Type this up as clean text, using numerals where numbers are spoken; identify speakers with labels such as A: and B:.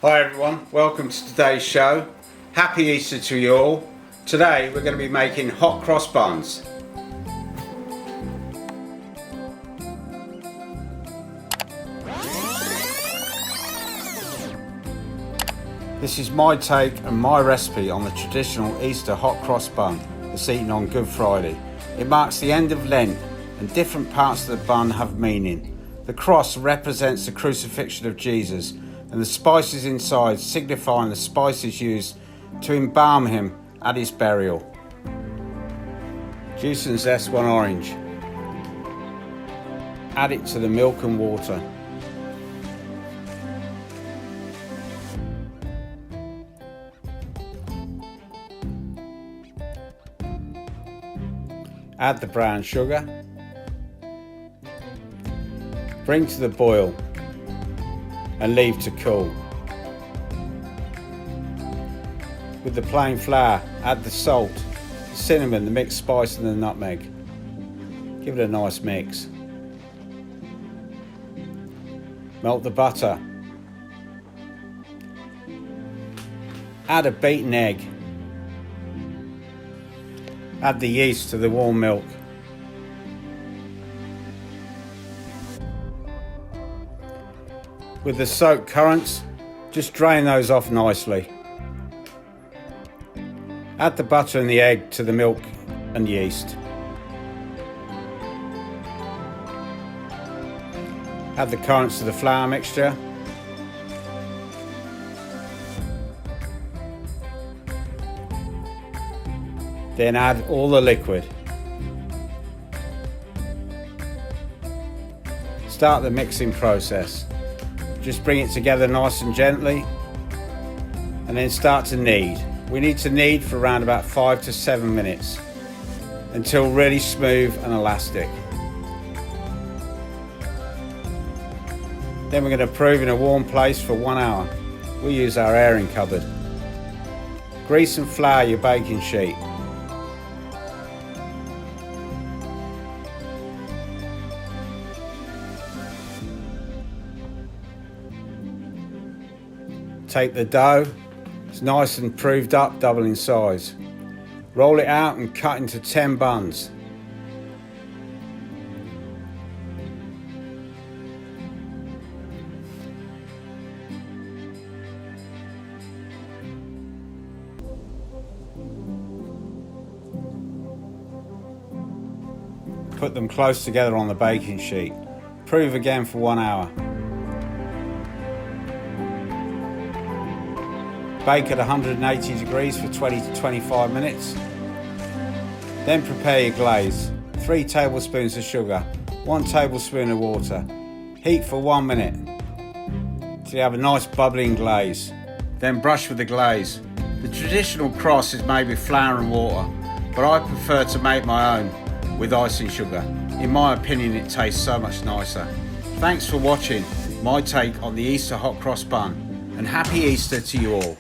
A: Hi everyone, welcome to today's show. Happy Easter to you all. Today we're going to be making hot cross buns. This is my take and my recipe on the traditional Easter hot cross bun that's eaten on Good Friday. It marks the end of Lent and different parts of the bun have meaning. The cross represents the crucifixion of Jesus and the spices inside signifying the spices used to embalm him at his burial. Juice and zest 1 orange. Add it to the milk and water. Add the brown sugar. Bring to the boil and leave to cool. With the plain flour, add the salt, the cinnamon, the mixed spice and the nutmeg. Give it a nice mix. Melt the butter. Add a beaten egg. Add the yeast to the warm milk. With the soaked currants, just drain those off nicely. Add the butter and the egg to the milk and yeast. Add the currants to the flour mixture. Then add all the liquid. Start the mixing process. Just bring it together nice and gently and then start to knead. We need to knead for around about 5 to 7 minutes until really smooth and elastic. Then we're going to prove in a warm place for 1 hour. We'll use our airing cupboard. Grease and flour your baking sheet. Take the dough, it's nice and proved up, double in size. Roll it out and cut into 10 buns. Put them close together on the baking sheet. Prove again for 1 hour. Bake at 180 degrees for 20 to 25 minutes. Then prepare your glaze. 3 tablespoons of sugar, 1 tablespoon of water. Heat for 1 minute till you have a nice bubbling glaze. Then brush with the glaze. The traditional cross is made with flour and water, but I prefer to make my own with icing sugar. In my opinion, it tastes so much nicer. Thanks for watching my take on the Easter hot cross bun, and happy Easter to you all.